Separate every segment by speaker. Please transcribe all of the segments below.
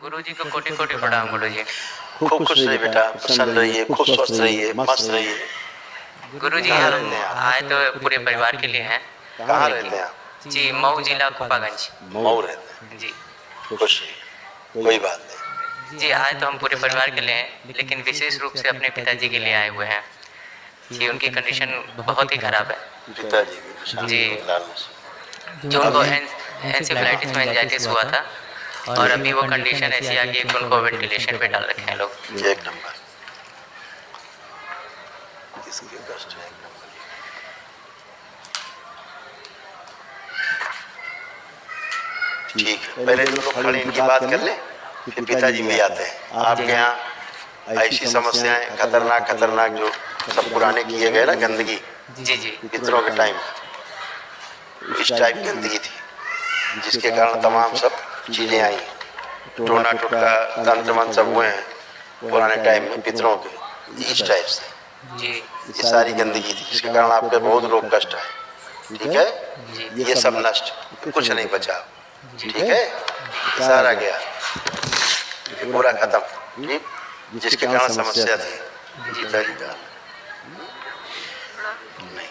Speaker 1: गुरुजी को कोटि कोटि प्रणाम गुरुजी।
Speaker 2: खूब खुश रहिए बेटा, प्रसन्न रहिए, खूब स्वस्थ रहिए, मस्त रहिए।
Speaker 1: गुरुजी
Speaker 2: कहाँ
Speaker 1: हम
Speaker 2: रहते हैं आप?
Speaker 1: आए तो पूरे परिवार के लिए हैं।
Speaker 2: कहाँ रहते हैं आप?
Speaker 1: जी मऊ जिला कोपागंज।
Speaker 2: मऊ रहते हैं।
Speaker 1: जी
Speaker 2: खुश रहिए, कोई बात नहीं।
Speaker 1: जी आए तो हम पूरे परिवार के लिए हैं, लेकिन विशेष रूप से अपने पिताजी के लिए आए हुए हैं कि उनकी कंडीशन बहुत ही खराब है।
Speaker 2: पिताजी की
Speaker 1: जी जो उनको एंसेफेलाइटिस में एंजाइटिस हुआ था और अभी वो कंडीशन ऐसी आ गई है कि उनको वेंटिलेशन पे डाल रखे हैं लोग।
Speaker 2: एक नंबर इसके कष्ट है, एक नंबर। ठीक है, पहले तो लोग खड़े इनकी बात कर ले, फिर पिताजी भी आते हैं। आपके यहाँ ऐसी समस्याएं खतरनाक खतरनाक जो सब पुराने किए गए ना गंदगी,
Speaker 1: जी जी
Speaker 2: पितरों के टाइम इस टाइप की गंदगी थी जिसके कारण तमाम सब चीजें आई। टोना टुटका तंत्र मंत्र सब हुए हैं पुराने टाइम में पितरों के, इस टाइप से
Speaker 1: जी
Speaker 2: ये सारी गंदगी थी जिसके कारण आपके बहुत रोग कष्ट है। ठीक है,
Speaker 1: जी
Speaker 2: ये सब नष्ट, कुछ नहीं बचा। ठीक है, सारा गया, ये पूरा खत्म। ठीक, जिसके कारण समस्या थी पिताजी का नहीं।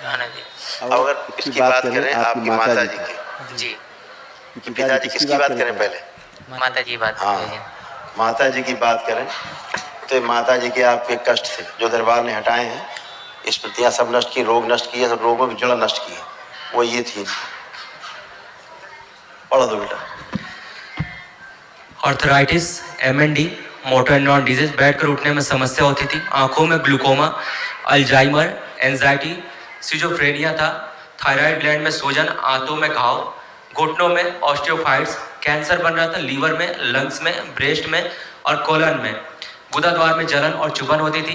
Speaker 1: गाना जी
Speaker 2: अब अगर इसकी बात करें आपकी माता जी की,
Speaker 1: जी
Speaker 2: पिताजी किसकी बात करें पहले?
Speaker 1: माता जी बात
Speaker 2: हाँ,
Speaker 1: कीजिए।
Speaker 2: माता जी की बात करें तो माता जी के आपके कष्ट थे जो दरबार ने हटाए हैं, स्मृतियाँ सब नष्ट की, रोग नष्ट किए, सब रोगों की जड़ नष्ट की, वो ये थी। पढ़ दो बेटा।
Speaker 3: Arthritis, MND, motor neuron disease, बैठकर उठने में समस्या होती थी, आंखों में ग्लूकोमा, अल्जाइमर, एंजाइटी, सिजोफ्रेनिया था, थायराइड ग्लैंड में सूजन, आंतों में घाव, घुटनों में ऑस्टियोफाइट्स, कैंसर बन रहा था लीवर में, लंग्स में, ब्रेस्ट में और कोलन में, गुदाद्वार में जलन और चुभन होती थी,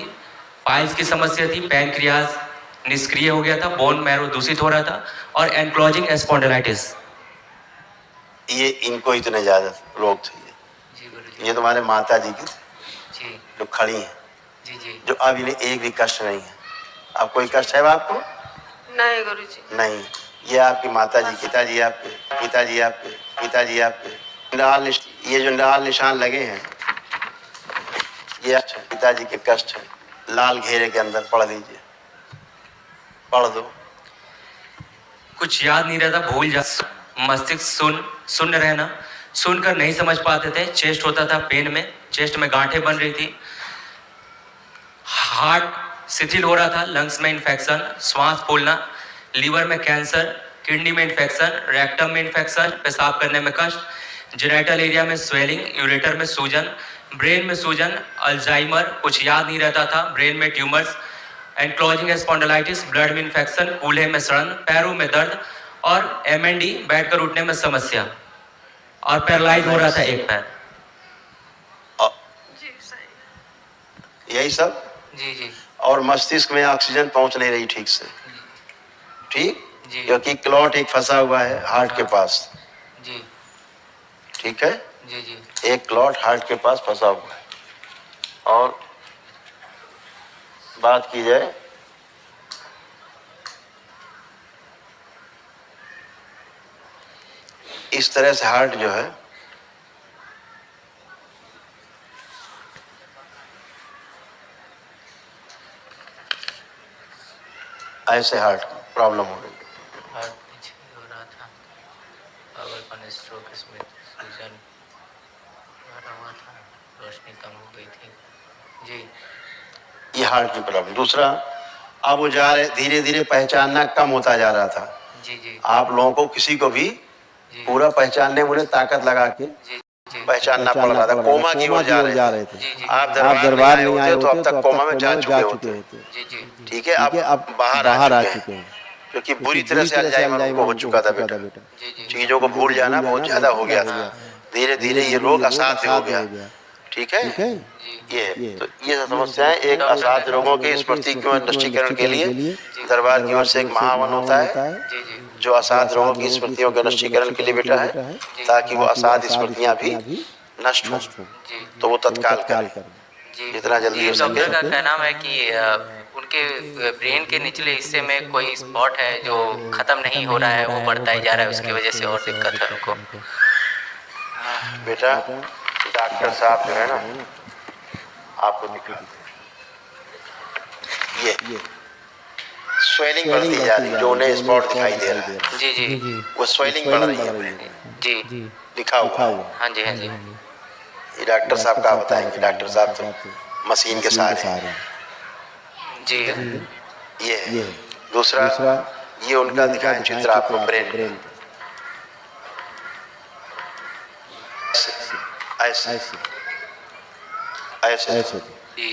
Speaker 3: पाइल्स की समस्या थी, पैंक्रियाज निष्क्रिय हो गया था, बोन मैरो दूषित हो रहा था और एनक्लोजिंग स्पॉन्डिलाइटिस।
Speaker 2: ये इनको इतने ज्यादा रोग थे।
Speaker 1: जी गुरुजी।
Speaker 2: ये तुम्हारे माता जी की
Speaker 1: जी
Speaker 2: जो खड़ी हैं,
Speaker 1: जी जी
Speaker 2: जो अब इन्हें एक भी कष्ट नहीं है। अब कोई कष्ट है आपको?
Speaker 4: नहीं गुरुजी।
Speaker 2: नहीं, ये आपकी माता जी, पिताजी आपके, पिताजी आपके, पिताजी आपके, ये जो लाल निशान लगे हैं ये पिताजी के कष्ट है। लाल घेरे के अंदर पढ़ लीजिए, पढ़ दो।
Speaker 3: कुछ याद नहीं रहता, भूल जा, मस्तिष्क शून्य रहना, सुनकर नहीं समझ पाते थे, चेस्ट होता था पेन में, चेस्ट में गांठें बन रही थी, हार्ट शिथिल हो रहा था, लंग्स में इन्फेक्शन, श्वास फूलना, लीवर में कैंसर, किडनी में इन्फेक्शन, रेक्टम में इन्फेक्शन, पेशाब करने में कष्ट, जेनिटल एरिया में स्वेलिंग, यूरेटर में सूजन, ब्रेन में सूजन, अल्जाइमर, कुछ याद नहीं रहता था, ब्रेन में ट्यूमर्स, एनक्लोजिंग स्पॉन्डिलाइटिस, ब्लड में इन्फेक्शन, कूल्हे में सड़न, पैरों में दर्द और एमएनडी, बैठकर उठने में समस्या और पैरालाइज हो रहा था एक पैर।
Speaker 4: जी सही।
Speaker 2: यही सब।
Speaker 1: जी जी
Speaker 2: और मस्तिष्क में ऑक्सीजन पहुंच नहीं रही ठीक से, ठीक,
Speaker 1: जी
Speaker 2: क्योंकि क्लॉट एक फंसा हुआ है हार्ट के पास।
Speaker 1: जी
Speaker 2: ठीक है,
Speaker 1: जी जी
Speaker 2: एक क्लॉट हार्ट के पास फंसा हुआ है। और बात की जाए इस तरह से हार्ट जो है ऐसे हार्ट प्रॉब्लम हो रही है।
Speaker 1: हार्ट पीछे हो रहा था, पागलपन, स्ट्रोक, इसमें सूजन भरा हुआ था, रोशनी कम हो गई थी। जी
Speaker 2: ये हार्ट की प्रॉब्लम। दूसरा, अब वो जा रहे धीरे धीरे पहचानना कम होता जा रहा था।
Speaker 1: जी जी
Speaker 2: आप लोगों को किसी को भी
Speaker 1: जी
Speaker 2: पूरा पहचानने में ताकत लगा के
Speaker 1: जी जी
Speaker 2: पहचानना पड़ रहा था। कोमा की ओर जा रहे थे।
Speaker 1: जी जी
Speaker 2: आप दरबार नहीं आए होते तो अब तक कोमा में जा चुके होते।
Speaker 1: जी जी
Speaker 2: ठीक है, अब बाहर आ चुके हैं क्योंकि बुरी तरह से अल्जाइमर उनको हो चुका था बेटा।
Speaker 1: जी जी
Speaker 2: चीजों को भूल जाना बहुत ज्यादा हो गया था। धीरे धीरे ये रोग असाध्य हो गया। ठीक है, ये तो ये समस्याएं एक असाध्य रोगों की स्मृति के नष्टीकरण के लिए दरबार की ओर से एक महावन होता है
Speaker 1: जी जी
Speaker 2: जो असाध्य रोगों की स्मृतियों के नष्टीकरण के लिए बेटा है, ताकि वो असाध्य स्मृतियां भी नष्ट हो,
Speaker 1: जी
Speaker 2: तो वो तत्काल करें
Speaker 1: जी
Speaker 2: जितना जल्दी हो सके।
Speaker 1: डॉक्टर का कहना है कि उनके ब्रेन के निचले हिस्से में कोई स्पॉट है जो खत्म नहीं हो रहा है, वो बढ़ता ही जा रहा है, उसकी वजह से और दिक्कत है उनको।
Speaker 2: बेटा डॉक्टर साहब जो है ना आपको दिखाते हैं। ये स्वेलिंग बढ़ती जा रही है, जो उन्हें स्पॉट दिखाई दे रहा है।
Speaker 1: जी जी
Speaker 2: वो स्वेलिंग बढ़ रही है ब्रेन में,
Speaker 1: जी
Speaker 2: लिखा हुआ है।
Speaker 1: हाँ जी हाँ जी
Speaker 2: ये डॉक्टर साहब का बताएंगे, डॉक्टर साहब तो मशीन के सहारे हैं।
Speaker 1: जी
Speaker 2: ये है। दूसरा ये उनका दिखाएं चित्र आपको ब्रेन ऐसे ऐसे ऐसे
Speaker 1: जी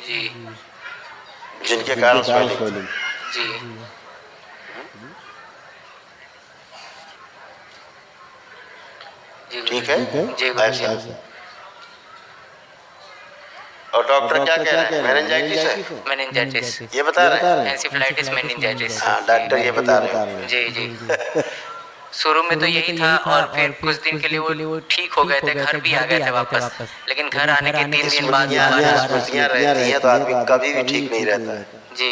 Speaker 1: जी
Speaker 2: जिनके कारण स्वेलिंग।
Speaker 1: जी
Speaker 2: ठीक है
Speaker 1: जी
Speaker 2: ऐसे। और डॉक्टर क्या कह रहे हैं? मेनिंजाइटिस है,
Speaker 1: मेनिंजाइटिस,
Speaker 2: ये बता रहे हैं।
Speaker 1: Encephalitis meningitis.
Speaker 2: हाँ डॉक्टर ये बता रहे हैं।
Speaker 1: जी जी शुरू में तो यही था और फिर कुछ दिन के लिए वो ठीक हो गए थे, घर भी आ गए थे वापस, लेकिन घर आने के 3 दिन बाद
Speaker 2: स्मृतियाँ रहती हैं तो आदमी कभी भी ठीक नहीं रहता है।
Speaker 1: जी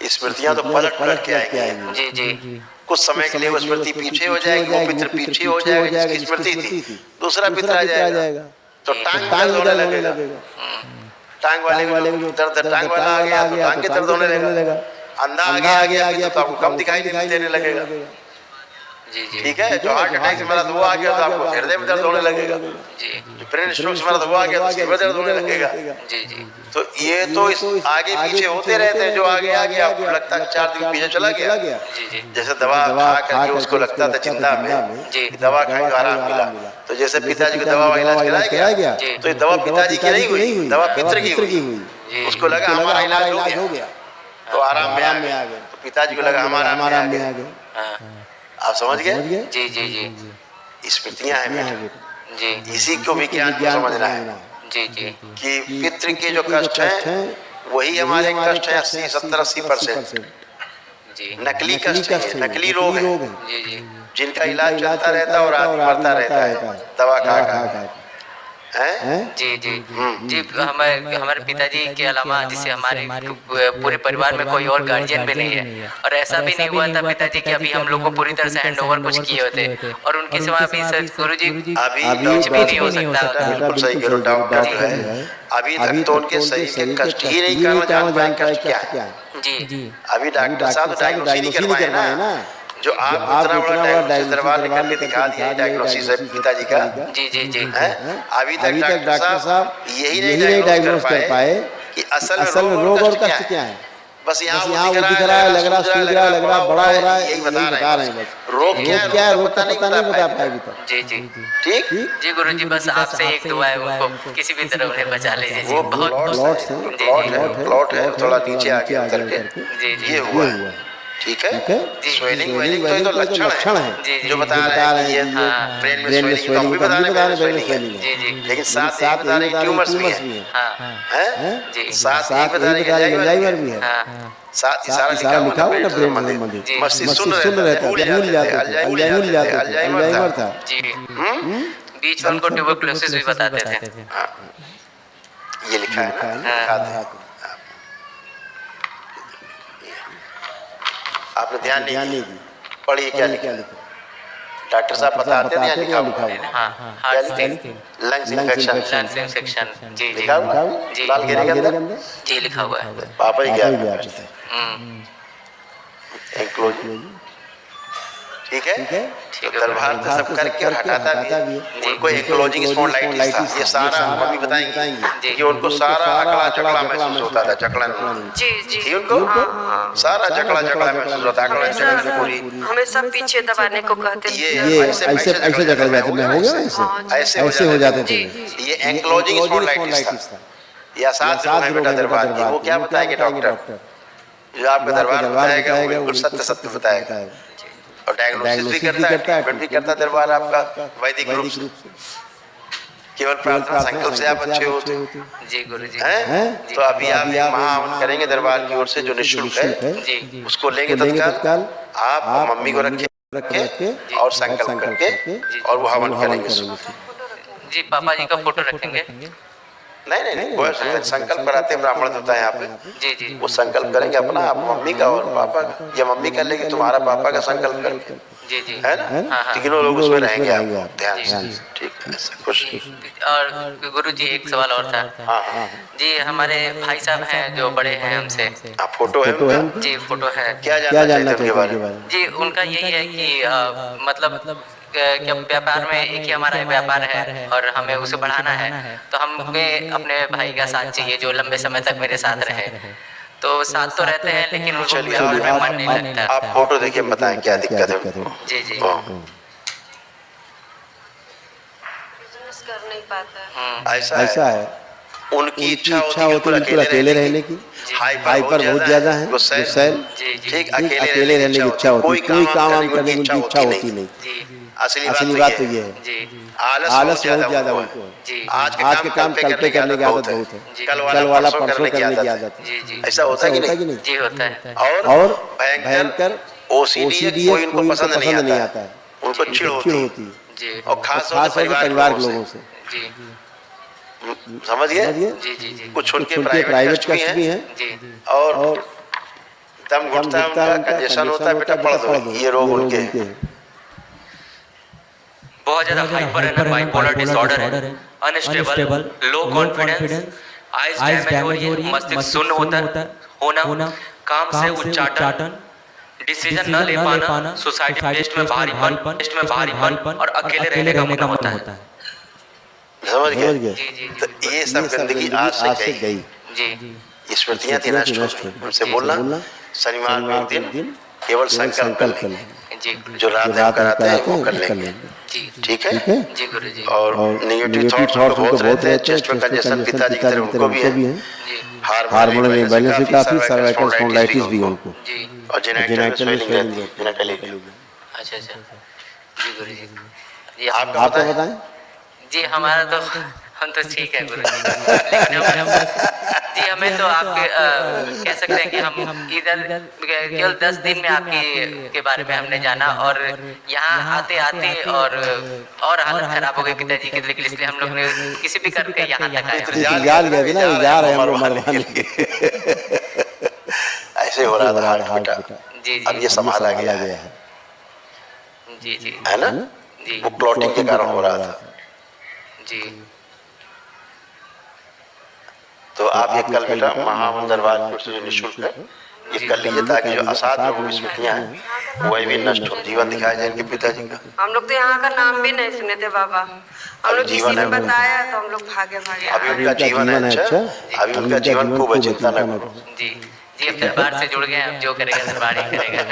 Speaker 2: स्मृतियाँ तो पलट पलट के आएंगी।
Speaker 1: जी जी
Speaker 2: कुछ समय के लिए वो स्मृति पीछे हो जाएगी, वो पितर पीछे हो जाएगा जिसकी स्मृति थी, दूसरा पितर आ जाएगा तो टांग दर्द होने लगेगा। टांग वाले को दर्द, टांग वाला आ गया तो टांग के दर्द होने लगेगा। अंधा आ गया तो आपको कम दिखाई देने लगेगा।
Speaker 1: जी जी
Speaker 2: ठीक है, जो हार्ट अटैक से मरा तो वो आ गया तो आपको हृदय में दर्द होने लगेगा।
Speaker 1: जी
Speaker 2: जो ब्रेन स्ट्रोक से मरा तो वो आ गया तो सिर में दर्द होने लगेगा।
Speaker 1: जी जी
Speaker 2: तो ये तो इस आगे पीछे होते रहते हैं। जो आगे आ गया आपको लगता है 4 दिन पीछे चला गया।
Speaker 1: जी जी
Speaker 2: जैसे दवा खा करके उसको लगता था चिंता में
Speaker 1: जी
Speaker 2: कि दवा खाई तो आराम मिला, तो जैसे पिताजी को दवा का इलाज कराया गया तो ये दवा पिताजी की नहीं हुई, दवा पितर की हुई। उसको लगा हमारा इलाज हो गया तो आराम में आ गया, तो पिताजी को लगा हमारा आराम में आ गया। आप समझ गए?
Speaker 1: जी जी जी
Speaker 2: स्मृतियाँ हैं
Speaker 1: जी
Speaker 2: इसी को विज्ञान को समझना है
Speaker 1: जी जी
Speaker 2: कि पितृ के जो कष्ट हैं वही हमारे कष्ट हैं 70-80%।
Speaker 1: जी
Speaker 2: नकली कष्ट है, नकली रोग है
Speaker 1: जी जी
Speaker 2: जिनका इलाज चलता रहता है और आदमी मरता रहता है दवा खा खा हैं।
Speaker 1: जी जी जी हमारे पिताजी के अलावा जैसे हमारे पूरे परिवार में कोई और गार्जियन भी नहीं है, और ऐसा भी नहीं हुआ था पिताजी कि अभी हम लोग को पूरी तरह से हैंड ओवर कुछ किए होते, और उनके सिवा अभी गुरुजी
Speaker 2: अभी
Speaker 1: कुछ भी नहीं हो सकता।
Speaker 2: बिल्कुल सही करो, डॉक्टर जो है अभी तक तो उनके शरीर के कष्ट ही नहीं करना जान पाए कष्ट क्या है।
Speaker 1: जी
Speaker 2: अभी डॉक्टर साहब तो डायग्नोसिस नहीं कर पाए ना। जो आप इतना बड़ा डायग्नोसिस दरबार में करके दिखा दिया डायग्नोसिस है पिताजी का।
Speaker 1: जी जी जी
Speaker 2: अभी तक डॉक्टर साहब यही नहीं डायग्नोस कर पाए कि असल में रोग और कष्ट क्या है। बस यहाँ वो दिख रहा है, लग रहा बड़ा हो रहा है, यही बता रहे हैं बस। रोग क्या है, रोग पता नहीं बता पाए अभी तक।
Speaker 1: जी जी
Speaker 2: ठीक
Speaker 1: जी गुरुजी, बस आपसे एक दुआ है, उनको किसी भी तरह उन्हें बचा लीजिए।
Speaker 2: वो
Speaker 1: बहुत
Speaker 2: प्लॉट है थोड़ा नीचे आ गया उतर के
Speaker 1: जी जी
Speaker 2: ये हुआ है। ठीक है, स्वेलिंग वेलिंग तो लक्षण है जो बता रहे हैं कि ये ब्रेन में स्वेलिंग तो हम भी बता रहे हैं स्वेलिंग है।
Speaker 1: जी जी
Speaker 2: लेकिन साथ ही बता रहे हैं ट्यूमर्स भी है।
Speaker 1: हाँ
Speaker 2: हैं
Speaker 1: जी
Speaker 2: साथ ही बता रहे हैं अल्जाइमर भी है।
Speaker 1: हाँ
Speaker 2: साथ सारा लिखा हुआ ना ब्रेन संबंधी मस्तिष्क सुन रहता है, भूल जाते अल्जाइमर था।
Speaker 1: जी बीच में उनको ट्यूबरकुलोसिस भी बताते थे।
Speaker 2: ये लिखा है ना, आपने ध्यान नहीं दी। पढ़िए क्या लिखा। डॉक्टर साहब बताते थे लिखा हुआ है।
Speaker 1: हाँ heart
Speaker 2: lungs infection
Speaker 1: lungs infection जी
Speaker 2: लिखा हुआ
Speaker 1: जी
Speaker 2: लाल घेरे के अंदर
Speaker 1: जी लिखा हुआ है।
Speaker 2: पापा ही गया ठीक है। तो दरबार तो सब करके और हटाता भी है। उनको एंक्लोजिंग स्पॉन्डिलाइटिस था। ये सारा मम्मी बताएंगी कि उनको सारा अकड़ा महसूस होता था, जकड़न
Speaker 4: जी जी
Speaker 2: थी उनको, सारा जकड़ा महसूस होता था। पूरी
Speaker 4: हमेशा पीछे दबाने को कहते थे।
Speaker 2: ये ऐसे जकड़ जाते मैं हो गया ऐसे हो जाते थे। ये एंक्लोजिंग स्पॉन्डिलाइटिस था। या साथ में बेटा दरबार की वो क्या बताएंगे डॉक्टर, जो आपका दरबार बताएगा वो बिल्कुल सत्य बताएगा। और डायग्नोसिस भी करता है, ट्रीटमेंट भी करता है दरबार आपका वैदिक रूप से। केवल प्रार्थना संकल्प से आप अच्छे होते
Speaker 1: जी गुरुजी
Speaker 2: हैं। तो अभी आप महाहवन करेंगे दरबार की ओर से जो निःशुल्क है,
Speaker 1: जी
Speaker 2: उसको लेंगे तत्काल आप मम्मी को रखे और संकल्प करके और वो हवन करेंगे।
Speaker 1: जी पापा जी का फोटो रखेंगे।
Speaker 2: नहीं वो संकल्प कराते ब्राह्मण होता है यहाँ पे।
Speaker 1: जी जी
Speaker 2: वो संकल्प करेंगे अपना, आप मम्मी का और पापा का, या मम्मी कर लेगी तुम्हारा पापा का संकल्प करके।
Speaker 1: जी जी
Speaker 2: है ना?
Speaker 1: हाँ हाँ
Speaker 2: तीनों लोग उसमें रहेंगे आप ध्यान
Speaker 1: जी।
Speaker 2: से, ठीक है, ऐसा कुछ
Speaker 1: और गुरु जी एक सवाल और था।
Speaker 2: हाँ हाँ
Speaker 1: जी हमारे भाई साहब हैं जो बड़े हैं हमसे।
Speaker 2: आप फोटो है उनका?
Speaker 1: जी फोटो है।
Speaker 2: क्या जानना चाहते हैं उनके बारे में?
Speaker 1: जी उनका यही है कि मतलब क्या व्यापार में एक ही हमारा व्यापार है और हमें उसे बढ़ाना है, तो हमें अपने भाई का साथ चाहिए जो लंबे समय तक मेरे साथ रहे। तो साथ तो रहते हैं लेकिन उनको
Speaker 2: चलिए
Speaker 1: व्यापार में मन नहीं लगता।
Speaker 2: आप फोटो देखिए, बताएं क्या दिक्कत है उनको।
Speaker 1: जी जी
Speaker 4: बिजनेस कर नहीं पाता है।
Speaker 2: ऐसा है, उनकी इच्छा होती है बिल्कुल अकेले रहने की, हाइपर बहुत ज्यादा है, गुस्सैल,
Speaker 1: जी जी
Speaker 2: ठीक, अकेले रहने की इच्छा होती है, कोई काम वाम करने की उनकी इच्छा होती नहीं।
Speaker 1: जी
Speaker 2: असली बात तो ये है,
Speaker 1: जी
Speaker 2: आलस बहुत ज्यादा उनको है।
Speaker 1: जी
Speaker 2: आज के काम कल पे करने की आदत बहुत है,
Speaker 1: जी
Speaker 2: कल वाला परसों करने की आदत
Speaker 1: जी
Speaker 2: है।
Speaker 1: जी
Speaker 2: ऐसा होता है कि नहीं?
Speaker 1: जी होता है।
Speaker 2: और भयंकर ओसीडी है, कोई उनको पसंद नहीं आता है, उनको
Speaker 1: जी।
Speaker 2: चिढ़ होती है,
Speaker 1: जी
Speaker 2: और खास तौर से परिवार के लोगों से,
Speaker 1: जी
Speaker 2: समझ गए?
Speaker 1: जी जी जी
Speaker 2: कुछ उनके प्राइवेट कष्ट भी हैं,
Speaker 1: जी
Speaker 2: और दम घुटता है उनका, कंजेशन होता है, बेटा पढ़ दो, ये रोग उनके हैं।
Speaker 3: बहुत ज़्यादा हाइपर एंड बाइपोलर डिसऑर्डर है, unstable, low confidence, eyes damage हो रही है, मस्तिष्क शून्य होना, काम से उच्चाटन, डिसीजन न ले पाना, सोसाइटी टेस्ट में भारीपन और अकेले रहने का मन होता है।
Speaker 2: समझ गए?
Speaker 1: जी जी
Speaker 2: तो ये सब गंदगी आज से गई,
Speaker 1: जी
Speaker 2: ये स्मृतियां थी नष्ट हो गई। उनसे बोलना शनिवार में एक दिन केवल संकल्प कर लें,
Speaker 1: जी
Speaker 2: जो रात हम कराते हैं वो कर लेंगे,
Speaker 1: जी
Speaker 2: ठीक है?
Speaker 1: जी गुरु जी
Speaker 2: और निगेटिव थॉट्स उनको बहुत रहते हैं, चेस्ट में कंजेशन पिताजी की तरह उनको भी है,
Speaker 1: जी
Speaker 2: हार्मोनल इम्बैलेंस भी काफी, सर्वाइकल स्पॉन्डिलाइटिस भी है उनको,
Speaker 1: जी
Speaker 2: और जेनाइटल में स्वेलिंग रहती है, जेनाइटल।
Speaker 1: अच्छा अच्छा जी गुरु जी जी
Speaker 2: आपका बताएं?
Speaker 1: जी हमारा तो हम तो ठीक है गुरु जी, लेकिन हम बस जी हमें तो आपके कह सकते हैं कि हम इधर केवल 10 दिन में आपकी के बारे में हमने जाना, और यहाँ आते आते और हालत खराब हो गई पिताजी की, लेकिन इसलिए हम लोग ने किसी भी करके यहाँ तक आए।
Speaker 2: जान गए थे ना, ये जा रहे हैं हमको मरवाने के लिए। ऐसे हो रहा था हार्ट बेटा,
Speaker 1: जी
Speaker 2: अब
Speaker 1: जी
Speaker 2: ये संभाला गया है,
Speaker 1: जी जी
Speaker 2: है ना?
Speaker 1: जी
Speaker 2: वो क्लॉटिंग के कारण हो रहा था।
Speaker 1: जी
Speaker 2: तो आप ये कल बेटा महामंदरवाद से जो निःशुल्क है, ये कर लीजिए, ताकि जो असाध लोगों की स्मृतियां हैं वह भी नष्ट हो, जीवन दिखाया जाए इनके पिताजी का।
Speaker 4: हम लोग तो यहाँ का नाम भी नहीं सुने थे बाबा, हम लोग किसी ने बताया तो हम लोग भागे भागे
Speaker 2: अभी उनका जीवन है अच्छा, अभी उनका जीवन खूब है, चिंता न करो।
Speaker 1: जी जी अब दरबार से जुड़ गए हैं, अब जो करेगा दरबार ही करेगा।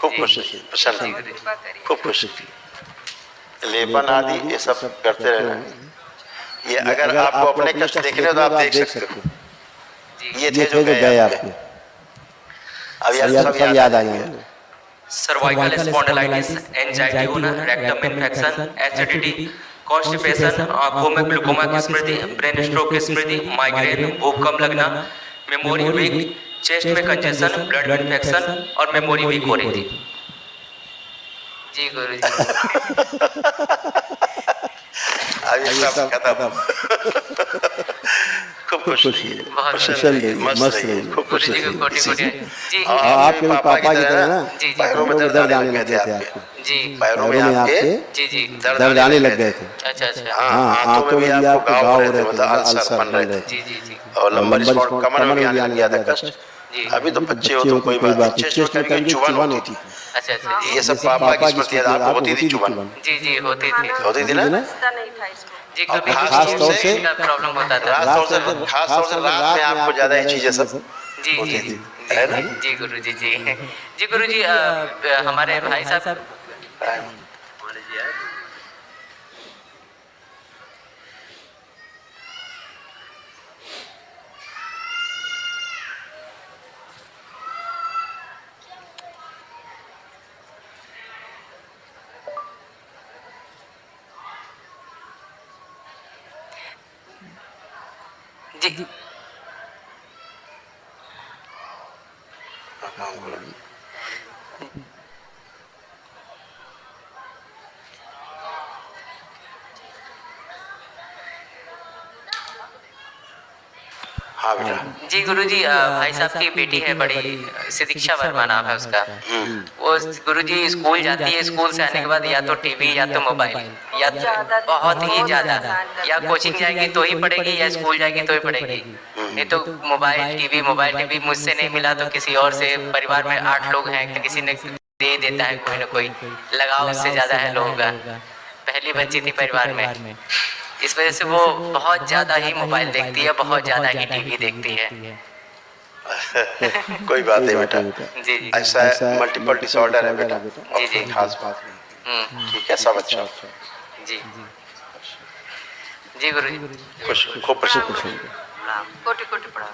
Speaker 2: खूब खुश रहिए, प्रसन्न रहिए,
Speaker 4: कृपा करिए।
Speaker 2: खूब खुश रहिए। लेपन आदि ये सब करते रहना है। ये अगर आपको अपने कष्ट देखने हो तो आप देख सकते हो, ये थे जो गए आपके, अभी आप सब याद आ जाएंगे।
Speaker 3: सर्वाइकल स्पॉन्डिलाइटिस, एंजाइटी होना, रेक्टम इन्फेक्शन, एसिडिटी, कॉन्स्टिपेशन, आंखों में ग्लूकोमा की स्मृति, ब्रेन स्ट्रोक की स्मृति, माइग्रेन, भूख कम लगना, मेमोरी वीक, चेस्ट में कंजेशन, ब्लड इन्फेक्शन और मेमोरी वीक हो रही थी।
Speaker 1: जी गुरु जी
Speaker 2: अभी सब खत्म। खूब खुश रहिए, प्रसन्न रहिए, मस्त रहिए, खूब खुश
Speaker 1: गुरु जी को
Speaker 2: रहिए।
Speaker 1: कोटि कोटि जी
Speaker 2: आपके भी पापा की तरह ना,
Speaker 1: जी जी
Speaker 2: पैरों में दर्द आने लग गए थे आपके,
Speaker 1: जी
Speaker 2: पैरों में आपके
Speaker 1: जी जी
Speaker 2: दर्द आने लग गए थे।
Speaker 1: अच्छा अच्छा
Speaker 2: हाँ, आंतों में भी आपको घाव हो रहे थे, मतलब अल्सर बन रहे थे,
Speaker 1: जी जी जी
Speaker 2: और लंबर स्पॉट कमर में भी आने लग गया था कष्ट।
Speaker 1: जी
Speaker 2: अभी तो बच्चे हो तो कोई बात नहीं, चेस्ट में कभी चुभन होती थी,
Speaker 1: अच्छा अच्छा जी
Speaker 2: ये सब पापा की स्मृति आपको होती थी चुभन,
Speaker 1: जी जी होती थी
Speaker 2: होती थी ना?
Speaker 4: पता नहीं था इसको।
Speaker 1: जी कभी
Speaker 2: खास तौर से
Speaker 1: प्रॉब्लम होता था।
Speaker 2: खास तौर से रात में आपको ज्यादा ये चीजें सब
Speaker 1: जी
Speaker 2: होती
Speaker 1: जी
Speaker 2: थी, है ना?
Speaker 1: जी गुरु जी जी जी गुरु जी हमारे भाई साहब जी
Speaker 2: हाँ बेटा।
Speaker 1: जी गुरुजी, भाई साहब की बेटी है बड़ी, सिदीक्षा वर्मा नाम है उसका। वो गुरुजी स्कूल जाती है, स्कूल से आने के बाद या तो टीवी या तो मोबाइल, या बहुत ही ज्यादा, या कोचिंग जाएगी तो ही पढ़ेगी या स्कूल जाएगी तो ही पढ़ेगी, नहीं तो मोबाइल टीवी मुझसे नहीं मिला तो किसी और से। परिवार में 8 लोग हैं तो किसी ने दे देता है, कोई ना कोई लगाव उससे ज्यादा है लोगों का। पहली बच्ची थी परिवार में, इस वजह से वो बहुत ज्यादा ही मोबाइल देखती है, बहुत ज्यादा ही टीवी देखती है।
Speaker 2: कोई बात नहीं बेटा,
Speaker 1: जी जी
Speaker 2: ऐसा मल्टीपल डिसऑर्डर है बेटा।
Speaker 1: जी जी।
Speaker 2: खास बात नहीं, ठीक है, सब अच्छा।
Speaker 1: जी जी गुरुजी।
Speaker 2: खुश खूब प्रसन्न।
Speaker 4: कोटि कोटि प्रणाम।